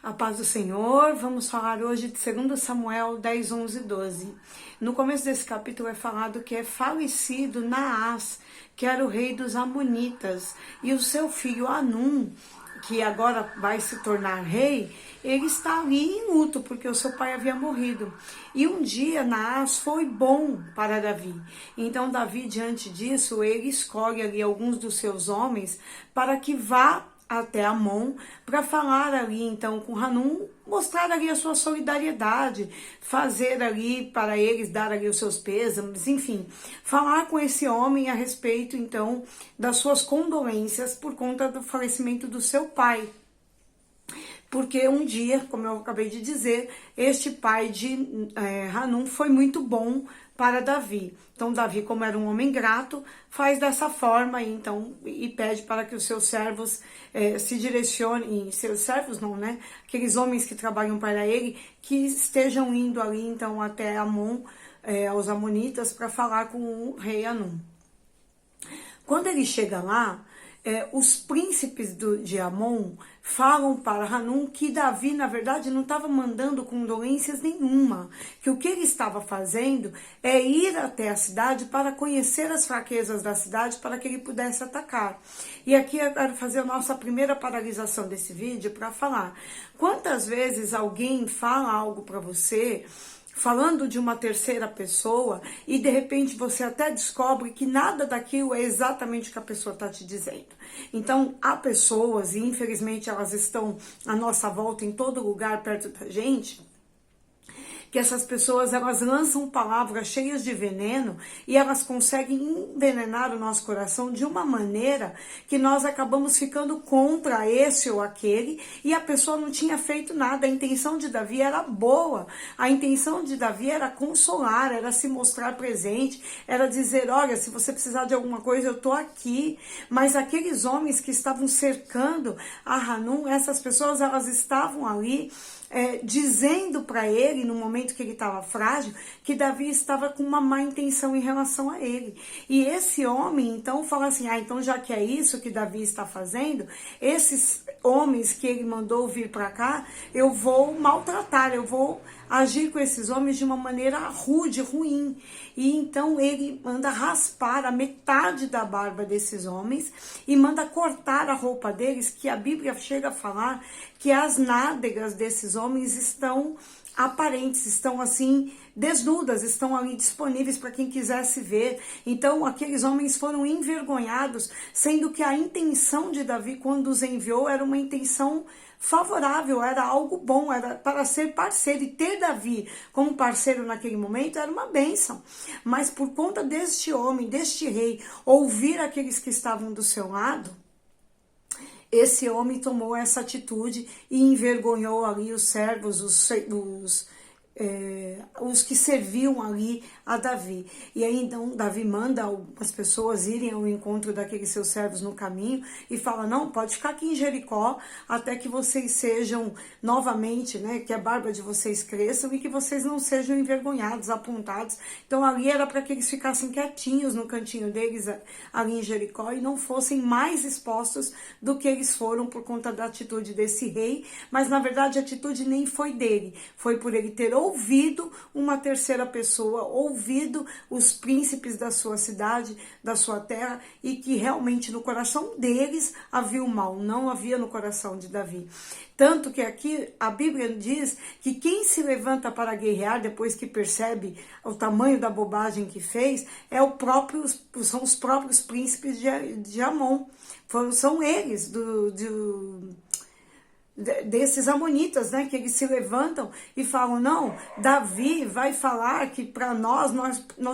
A paz do Senhor, vamos falar hoje de 2 Samuel 10, 11 e 12. No começo desse capítulo é falado que é falecido Naás, que era o rei dos Amonitas, e o seu filho Hanum, que agora vai se tornar rei, ele está ali em luto, porque o seu pai havia morrido. E um dia Naás foi bom para Davi. Então Davi, diante disso, ele escolhe ali alguns dos seus homens para que vá até Amon, para falar ali então com Hanum, mostrar ali a sua solidariedade, fazer ali para eles, dar ali os seus pêsames, enfim, falar com esse homem a respeito então das suas condolências por conta do falecimento do seu pai. Porque um dia, como eu acabei de dizer, este pai de Hanum foi muito bom para Davi. Então Davi, como era um homem grato, faz dessa forma então, e pede para que os seus servos se direcionem, seus servos não, né? Aqueles homens que trabalham para ele, que estejam indo ali então até Amon, aos Amonitas, para falar com o rei Hanum. Quando ele chega lá, os príncipes de Amon falam para Hanum que Davi, na verdade, não estava mandando condolências nenhuma, que o que ele estava fazendo é ir até a cidade para conhecer as fraquezas da cidade para que ele pudesse atacar. E aqui eu quero fazer a nossa primeira paralisação desse vídeo para falar. Quantas vezes alguém fala algo para você falando de uma terceira pessoa e de repente você até descobre que nada daquilo é exatamente o que a pessoa está te dizendo. Então há pessoas, e infelizmente elas estão à nossa volta em todo lugar perto da gente, que essas pessoas elas lançam palavras cheias de veneno e elas conseguem envenenar o nosso coração de uma maneira que nós acabamos ficando contra esse ou aquele e a pessoa não tinha feito nada. A intenção de Davi era boa, a intenção de Davi era consolar, era se mostrar presente, era dizer, olha, se você precisar de alguma coisa eu tô aqui. Mas aqueles homens que estavam cercando a Hanum, essas pessoas elas estavam ali dizendo para ele, no momento que ele estava frágil, que Davi estava com uma má intenção em relação a ele. E esse homem, então, fala assim, então já que é isso que Davi está fazendo, esses homens que ele mandou vir para cá, eu vou maltratar, eu vou agir com esses homens de uma maneira rude, ruim. E então ele manda raspar a metade da barba desses homens e manda cortar a roupa deles, que a Bíblia chega a falar que as nádegas desses homens estão aparentes, estão assim desnudas, estão ali disponíveis para quem quisesse ver. Então aqueles homens foram envergonhados, sendo que a intenção de Davi quando os enviou era uma intenção favorável, era algo bom, era para ser parceiro, e ter Davi como parceiro naquele momento era uma bênção. Mas por conta deste homem, deste rei, ouvir aqueles que estavam do seu lado, esse homem tomou essa atitude e envergonhou ali os servos, os que serviam ali a Davi. E aí então Davi manda algumas pessoas irem ao encontro daqueles seus servos no caminho e fala, não, pode ficar aqui em Jericó até que vocês sejam novamente, né, que a barba de vocês cresçam e que vocês não sejam envergonhados, apontados. Então ali era para que eles ficassem quietinhos no cantinho deles ali em Jericó e não fossem mais expostos do que eles foram por conta da atitude desse rei, mas na verdade a atitude nem foi dele, foi por ele ter ouvido uma terceira pessoa, ouvido os príncipes da sua cidade, da sua terra, e que realmente no coração deles havia o mal, não havia no coração de Davi. Tanto que aqui a Bíblia diz que quem se levanta para guerrear depois que percebe o tamanho da bobagem que fez, são os próprios príncipes de Amon. São eles, desses amonitas, né, que eles se levantam e falam, não, Davi vai falar que para nós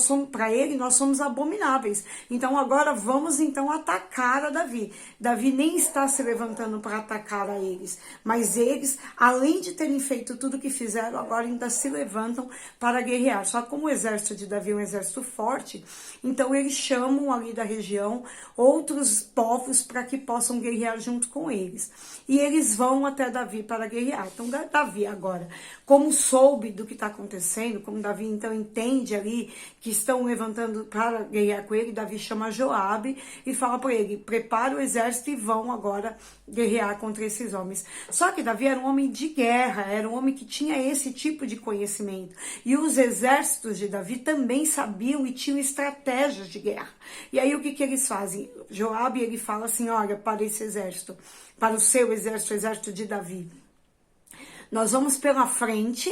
somos, para ele, nós somos abomináveis, então agora vamos então atacar a Davi. Davi nem está se levantando para atacar a eles, mas eles, além de terem feito tudo o que fizeram, agora ainda se levantam para guerrear. Só como o exército de Davi é um exército forte, então eles chamam ali da região outros povos para que possam guerrear junto com eles, e eles vão até Davi para guerrear. Então Davi agora, como soube do que está acontecendo, como Davi então entende ali que estão levantando para guerrear com ele, Davi chama Joabe e fala para ele, prepara o exército e vão agora guerrear contra esses homens. Só que Davi era um homem de guerra, era um homem que tinha esse tipo de conhecimento. E os exércitos de Davi também sabiam e tinham estratégias de guerra. E aí o que eles fazem? Joabe, ele fala assim, olha, para esse exército, para o seu exército, o exército de Davi, nós vamos pela frente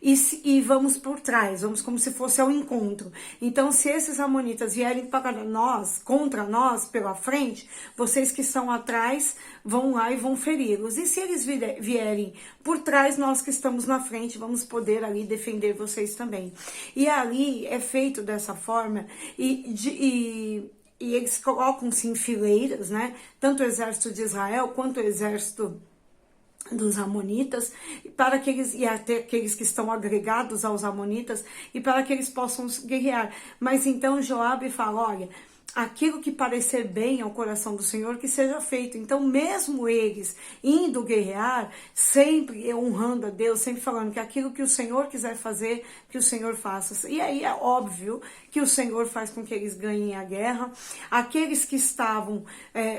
e vamos por trás, vamos como se fosse ao encontro. Então, se esses amonitas vierem para nós, contra nós, pela frente, vocês que estão atrás vão lá e vão feri-los. E se eles vierem por trás, nós que estamos na frente, vamos poder ali defender vocês também. E ali é feito dessa forma e eles colocam-se em fileiras, né? Tanto o exército de Israel quanto o exército dos amonitas, para que eles, e até aqueles que estão agregados aos amonitas, e para que eles possam guerrear. Mas então Joabe fala, olha, aquilo que parecer bem ao coração do Senhor, que seja feito. Então, mesmo eles indo guerrear, sempre honrando a Deus, sempre falando que aquilo que o Senhor quiser fazer, que o Senhor faça. E aí é óbvio que o Senhor faz com que eles ganhem a guerra. Aqueles que estavam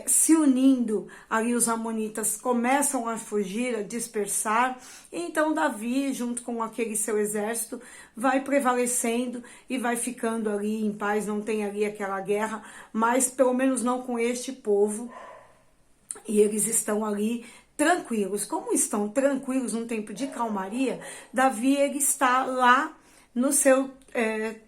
se unindo, ali os amonitas começam a fugir, a dispersar. E então Davi, junto com aquele seu exército, vai prevalecendo e vai ficando ali em paz, não tem ali aquela guerra, mas pelo menos não com este povo, e eles estão ali tranquilos. Como estão tranquilos num tempo de calmaria, Davi ele está lá no seu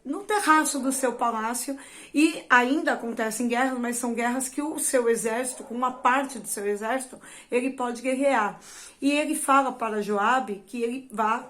no terraço do seu palácio, e ainda acontecem guerras, mas são guerras que o seu exército, com uma parte do seu exército, ele pode guerrear. E ele fala para Joabe que ele vai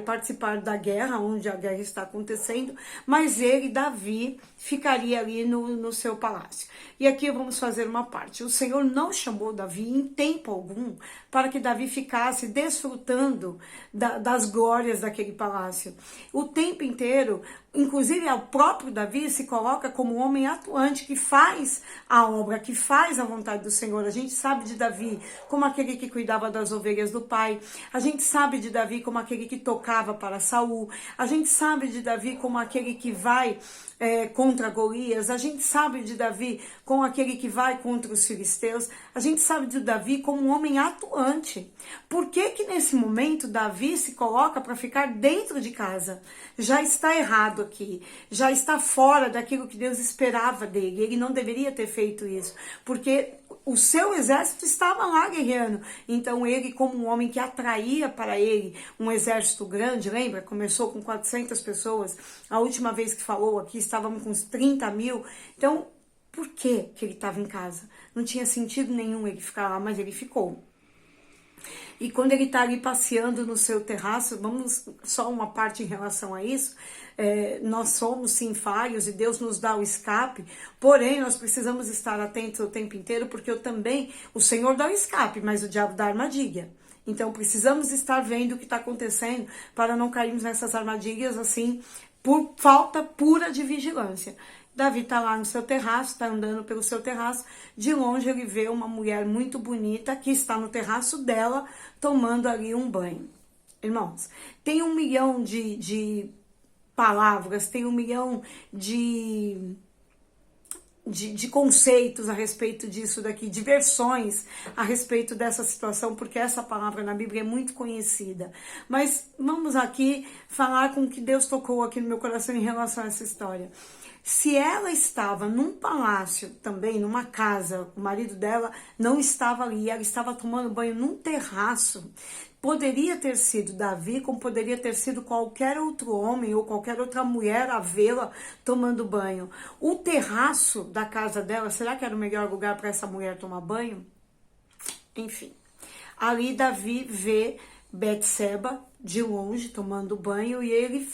participar da guerra, onde a guerra está acontecendo, mas ele, Davi, ficaria ali no seu palácio. E aqui vamos fazer uma parte. O Senhor não chamou Davi em tempo algum para que Davi ficasse desfrutando das glórias daquele palácio. O tempo inteiro, inclusive o próprio Davi se coloca como um homem atuante, que faz a obra, que faz a vontade do Senhor. A gente sabe de Davi como aquele que cuidava das ovelhas do pai. A gente sabe de Davi como aquele que tocava para Saul. A gente sabe de Davi como aquele que vai contra Golias. A gente sabe de Davi como aquele que vai contra os filisteus. A gente sabe de Davi como um homem atuante. Por que que nesse momento Davi se coloca para ficar dentro de casa? Já está errado aqui. Já está fora daquilo que Deus esperava dele. Ele não deveria ter feito isso, porque o seu exército estava lá guerreando. Então ele, como um homem que atraía para ele um exército grande, lembra? Começou com 400 pessoas. A última vez que falou aqui, estávamos com uns 30 mil. Então, por que ele estava em casa? Não tinha sentido nenhum ele ficar lá, mas ele ficou. E quando ele está ali passeando no seu terraço, vamos só uma parte em relação a isso, nós somos sim falhos e Deus nos dá o escape, porém nós precisamos estar atentos o tempo inteiro, porque o Senhor dá o escape, mas o diabo dá a armadilha. Então precisamos estar vendo o que está acontecendo para não cairmos nessas armadilhas assim, por falta pura de vigilância. Davi está lá no seu terraço, está andando pelo seu terraço. De longe ele vê uma mulher muito bonita que está no terraço dela, tomando ali um banho. Irmãos, tem 1 milhão de palavras, tem 1 milhão de conceitos a respeito disso daqui, de versões a respeito dessa situação, porque essa palavra na Bíblia é muito conhecida. Mas vamos aqui falar com o que Deus tocou aqui no meu coração em relação a essa história. Se ela estava num palácio também, numa casa, o marido dela não estava ali, ela estava tomando banho num terraço, poderia ter sido Davi, como poderia ter sido qualquer outro homem ou qualquer outra mulher a vê-la tomando banho. O terraço da casa dela, será que era o melhor lugar para essa mulher tomar banho? Enfim, ali Davi vê Betseba de longe tomando banho e ele,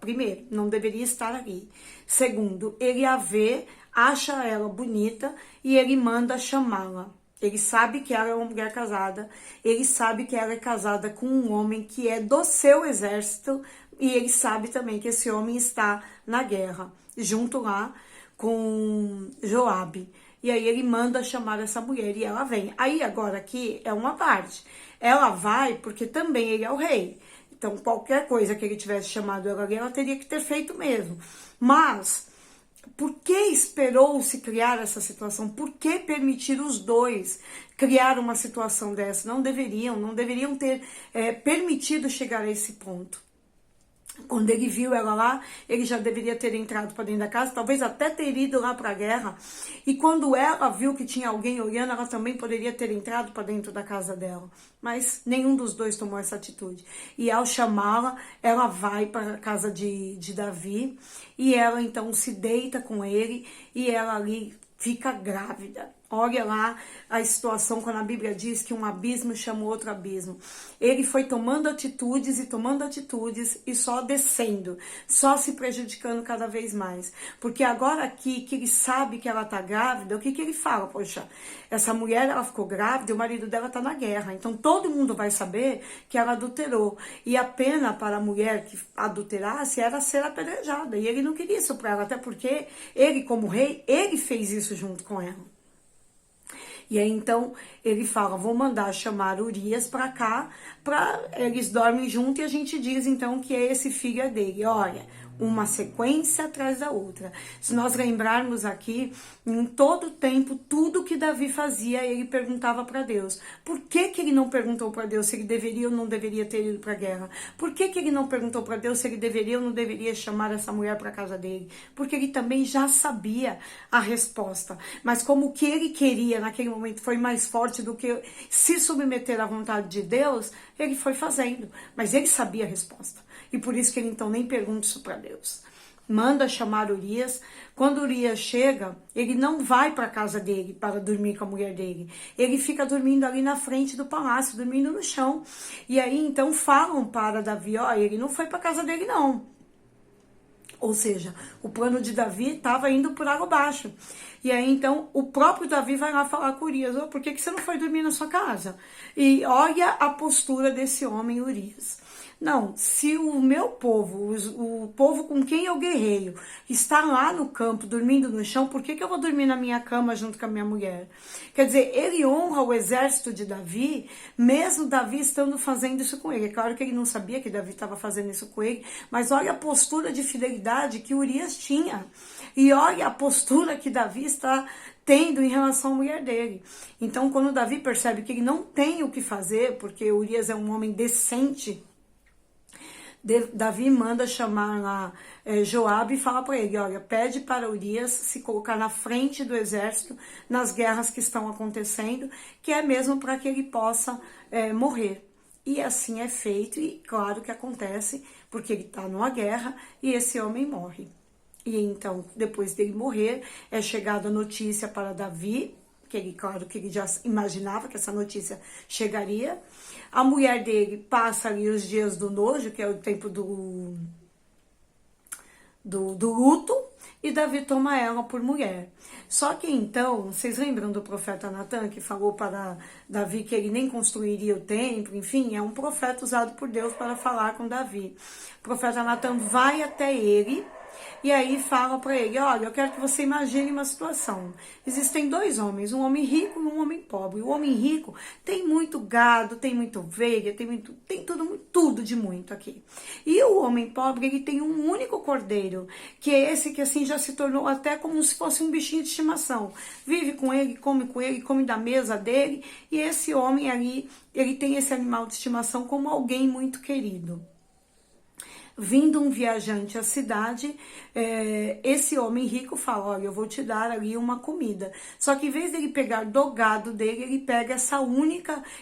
primeiro, não deveria estar ali. Segundo, ele a vê, acha ela bonita e ele manda chamá-la. Ele sabe que ela é uma mulher casada, ele sabe que ela é casada com um homem que é do seu exército e ele sabe também que esse homem está na guerra, junto lá com Joabe. E aí ele manda chamar essa mulher e ela vem. Aí agora aqui é uma parte. Ela vai porque também ele é o rei. Então qualquer coisa que ele tivesse chamado ela ali, ela teria que ter feito mesmo. Mas por que esperou-se criar essa situação? Por que permitir os dois criar uma situação dessa? Não deveriam ter permitido chegar a esse ponto. Quando ele viu ela lá, ele já deveria ter entrado para dentro da casa, talvez até ter ido lá para a guerra. E quando ela viu que tinha alguém olhando, ela também poderia ter entrado para dentro da casa dela. Mas nenhum dos dois tomou essa atitude. E ao chamá-la, ela vai para a casa de Davi e ela então se deita com ele e ela ali fica grávida. Olha lá a situação quando a Bíblia diz que um abismo chama outro abismo. Ele foi tomando atitudes e só descendo, só se prejudicando cada vez mais. Porque agora aqui que ele sabe que ela tá grávida, o que ele fala? Poxa, essa mulher ela ficou grávida e o marido dela tá na guerra. Então todo mundo vai saber que ela adulterou. E a pena para a mulher que adulterasse era ser apedrejada. E ele não queria isso para ela, até porque ele como rei, ele fez isso junto com ela. E aí então ele fala, vou mandar chamar Urias para cá, eles dormem junto e a gente diz então que esse filho é dele. Olha, uma sequência atrás da outra. Se nós lembrarmos aqui, em todo tempo, tudo que Davi fazia, ele perguntava para Deus. Por que ele não perguntou para Deus se ele deveria ou não deveria ter ido para a guerra? Por que ele não perguntou para Deus se ele deveria ou não deveria chamar essa mulher para casa dele? Porque ele também já sabia a resposta. Mas como o que ele queria naquele momento foi mais forte do que se submeter à vontade de Deus, ele foi fazendo. Mas ele sabia a resposta. E por isso que ele então nem pergunta isso para Deus. Manda chamar Urias. Quando Urias chega, ele não vai para a casa dele para dormir com a mulher dele. Ele fica dormindo ali na frente do palácio, dormindo no chão. E aí então falam para Davi, ó, ele não foi para a casa dele não. Ou seja, o plano de Davi estava indo por água abaixo. E aí, então, o próprio Davi vai lá falar com Urias, oh, por que você não foi dormir na sua casa? E olha a postura desse homem, Urias. Não, se o meu povo, o povo com quem eu guerreio, está lá no campo, dormindo no chão, por que eu vou dormir na minha cama junto com a minha mulher? Quer dizer, ele honra o exército de Davi, mesmo Davi estando fazendo isso com ele. É claro que ele não sabia que Davi estava fazendo isso com ele, mas olha a postura de fidelidade que Urias tinha. E olha a postura que Davi está tendo em relação à mulher dele. Então, quando Davi percebe que ele não tem o que fazer, porque Urias é um homem decente, Davi manda chamar lá Joabe e fala para ele, olha, pede para Urias se colocar na frente do exército nas guerras que estão acontecendo, que é mesmo para que ele possa morrer. E assim é feito, e claro que acontece, porque ele está numa guerra e esse homem morre. E então, depois dele morrer, é chegada a notícia para Davi, que ele, claro que ele já imaginava que essa notícia chegaria. A mulher dele passa ali os dias do nojo, que é o tempo do luto, e Davi toma ela por mulher. Só que então, vocês lembram do profeta Natan, que falou para Davi que ele nem construiria o templo? Enfim, é um profeta usado por Deus para falar com Davi. O profeta Natan vai até ele, e aí fala para ele, olha, eu quero que você imagine uma situação. Existem dois homens, um homem rico e um homem pobre. O homem rico tem muito gado, tem muito ovelha, tem tudo de muito aqui. E o homem pobre, ele tem um único cordeiro, que é esse que assim já se tornou até como se fosse um bichinho de estimação. Vive com ele, come da mesa dele, e esse homem ali, ele tem esse animal de estimação como alguém muito querido. Vindo um viajante à cidade, esse homem rico fala, olha, eu vou te dar ali uma comida. Só que em vez dele pegar do gado dele, ele pega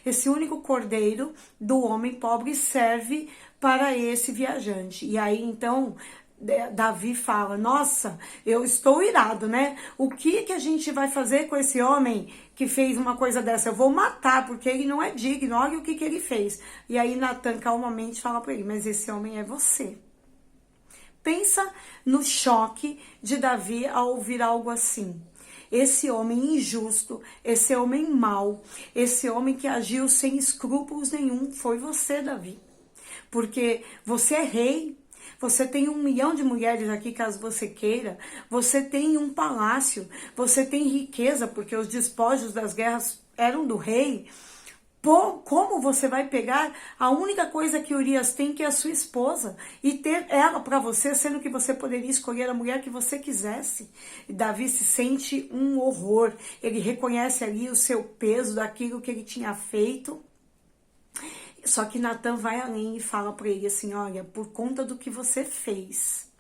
esse único cordeiro do homem pobre e serve para esse viajante. E aí, então, Davi fala, nossa, eu estou irado, né? O que a gente vai fazer com esse homem que fez uma coisa dessa? Eu vou matar, porque ele não é digno, olha o que ele fez. E aí Natan calmamente fala para ele, mas esse homem é você. Pensa no choque de Davi ao ouvir algo assim. Esse homem injusto, esse homem mau, esse homem que agiu sem escrúpulos nenhum, foi você, Davi. Porque você é rei. Você tem 1 milhão de mulheres aqui, caso você queira. Você tem um palácio. Você tem riqueza, porque os despojos das guerras eram do rei. Como você vai pegar a única coisa que Urias tem, que é a sua esposa, e ter ela para você, sendo que você poderia escolher a mulher que você quisesse? E Davi se sente um horror. Ele reconhece ali o seu peso daquilo que ele tinha feito. Só que Natan vai além e fala para ele assim: olha, por conta do que você fez,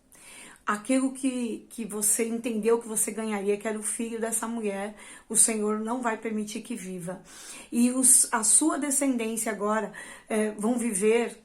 aquilo que você entendeu que você ganharia, que era o filho dessa mulher, o Senhor não vai permitir que viva. E a sua descendência agora vão viver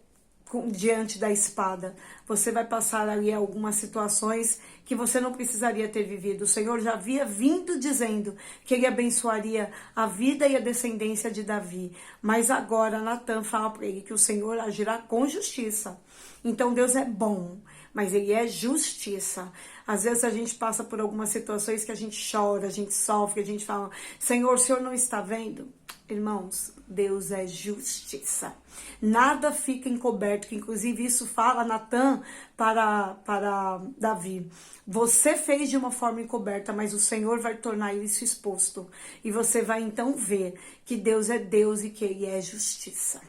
diante da espada. Você vai passar ali algumas situações que você não precisaria ter vivido. O Senhor já havia vindo dizendo que ele abençoaria a vida e a descendência de Davi. Mas agora Natan fala para ele que o Senhor agirá com justiça. Então Deus é bom, mas ele é justiça. Às vezes a gente passa por algumas situações que a gente chora, a gente sofre, a gente fala: Senhor, o Senhor não está vendo? Irmãos, Deus é justiça. Nada fica encoberto, que inclusive isso fala Natan para Davi. Você fez de uma forma encoberta, mas o Senhor vai tornar isso exposto. E você vai então ver que Deus é Deus e que ele é justiça.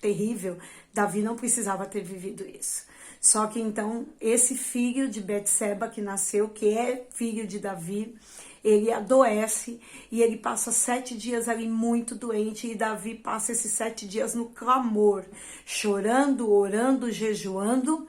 Terrível. Davi não precisava ter vivido isso. Só que então, esse filho de Betseba que nasceu, que é filho de Davi, ele adoece e ele passa 7 dias ali muito doente, e Davi passa esses 7 dias no clamor, chorando, orando, jejuando,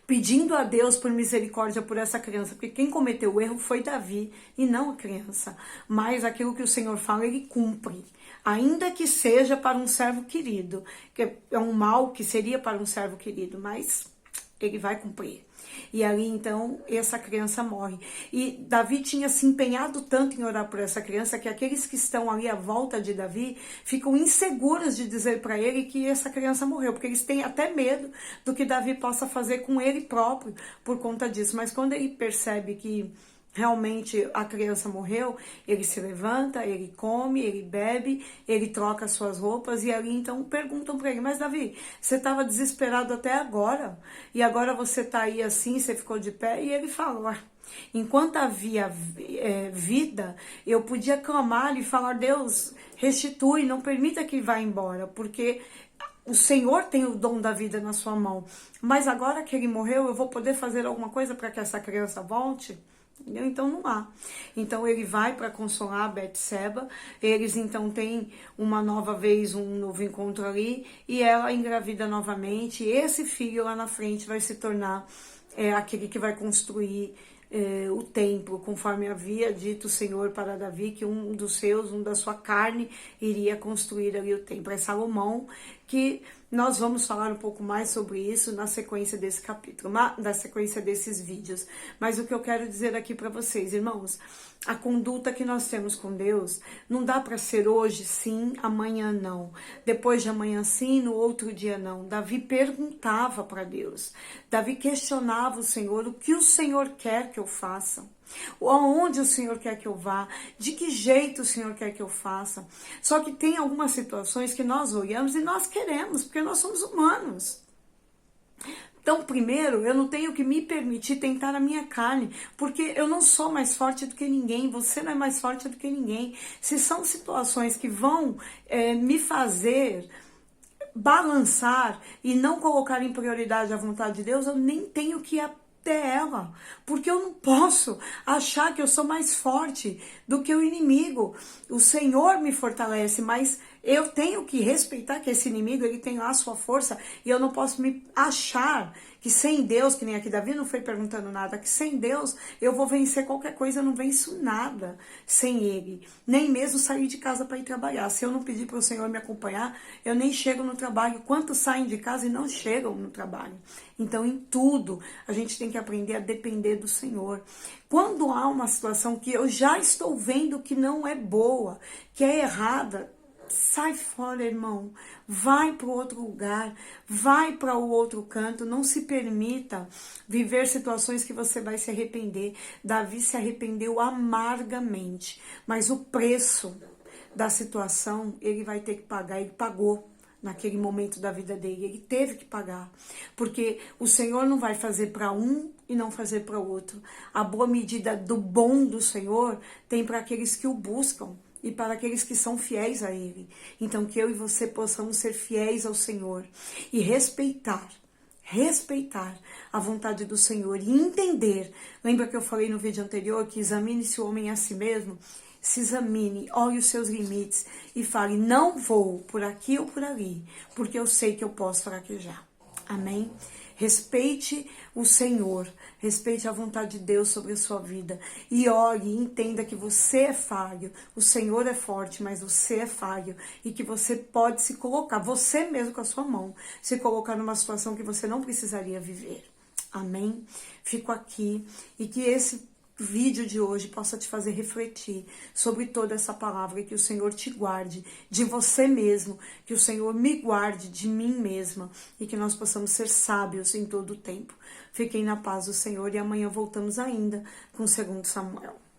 pedindo a Deus por misericórdia por essa criança, porque quem cometeu o erro foi Davi e não a criança. Mas aquilo que o Senhor fala, ele cumpre. Ainda que seja para um servo querido, que é um mal que seria para um servo querido, mas ele vai cumprir. E ali então essa criança morre. E Davi tinha se empenhado tanto em orar por essa criança que aqueles que estão ali à volta de Davi ficam inseguros de dizer para ele que essa criança morreu, porque eles têm até medo do que Davi possa fazer com ele próprio por conta disso. Mas quando ele percebe que realmente a criança morreu, ele se levanta, ele come, ele bebe, ele troca suas roupas, e ali então perguntam para ele: mas Davi, você estava desesperado até agora, e agora você está aí assim, você ficou de pé? E ele fala: enquanto havia vida, eu podia clamar e falar: Deus, restitui, não permita que vá embora, porque o Senhor tem o dom da vida na sua mão, mas agora que ele morreu, eu vou poder fazer alguma coisa para que essa criança volte? Então não há. Então ele vai para consolar Betseba. Eles então têm uma nova vez, um novo encontro ali, e ela engravida novamente. E esse filho lá na frente vai se tornar aquele que vai construir o templo, conforme havia dito o Senhor para Davi, que um da sua carne, iria construir ali o templo. É Salomão, que nós vamos falar um pouco mais sobre isso na sequência desse capítulo, na sequência desses vídeos. Mas o que eu quero dizer aqui para vocês, irmãos, a conduta que nós temos com Deus não dá para ser hoje sim, amanhã não, depois de amanhã sim, no outro dia não. Davi perguntava para Deus, Davi questionava o Senhor: o que o Senhor quer que eu faça? Aonde o Senhor quer que eu vá? De que jeito o Senhor quer que eu faça? Só que tem algumas situações que nós olhamos e nós queremos, porque nós somos humanos. Então, primeiro, eu não tenho que me permitir tentar a minha carne, porque eu não sou mais forte do que ninguém, você não é mais forte do que ninguém. Se são situações que vão me fazer balançar e não colocar em prioridade a vontade de Deus, eu nem tenho que até ela, porque eu não posso achar que eu sou mais forte do que o inimigo. O Senhor me fortalece, mas eu tenho que respeitar que esse inimigo, ele tem lá a sua força, e eu não posso me achar que sem Deus, que nem aqui Davi não foi perguntando nada, que sem Deus eu vou vencer qualquer coisa. Eu não venço nada sem Ele, nem mesmo sair de casa para ir trabalhar. Se eu não pedir para o Senhor me acompanhar, eu nem chego no trabalho. Quantos saem de casa e não chegam no trabalho? Então, em tudo, a gente tem que aprender a depender do Senhor. Quando há uma situação que eu já estou vendo que não é boa, que é errada, sai fora, irmão. Vai para o outro lugar, vai para o outro canto. Não se permita viver situações que você vai se arrepender. Davi se arrependeu amargamente, mas o preço da situação ele vai ter que pagar. Ele pagou naquele momento da vida dele. Ele teve que pagar, porque o Senhor não vai fazer para um e não fazer para outro. A boa medida do bom do Senhor tem para aqueles que o buscam e para aqueles que são fiéis a Ele. Então, que eu e você possamos ser fiéis ao Senhor e respeitar a vontade do Senhor e entender. Lembra que eu falei no vídeo anterior que examine-se o homem a si mesmo? Se examine, olhe os seus limites e fale, não vou por aqui ou por ali, porque eu sei que eu posso fraquejar. Amém? Respeite o Senhor, respeite a vontade de Deus sobre a sua vida e olhe e entenda que você é falho, o Senhor é forte, mas você é falho e que você pode se colocar, você mesmo com a sua mão, se colocar numa situação que você não precisaria viver. Amém? Fico aqui e que esse vídeo de hoje possa te fazer refletir sobre toda essa palavra, que o Senhor te guarde de você mesmo, que o Senhor me guarde de mim mesma e que nós possamos ser sábios em todo o tempo. Fiquem na paz do Senhor e amanhã voltamos ainda com o 2 Samuel.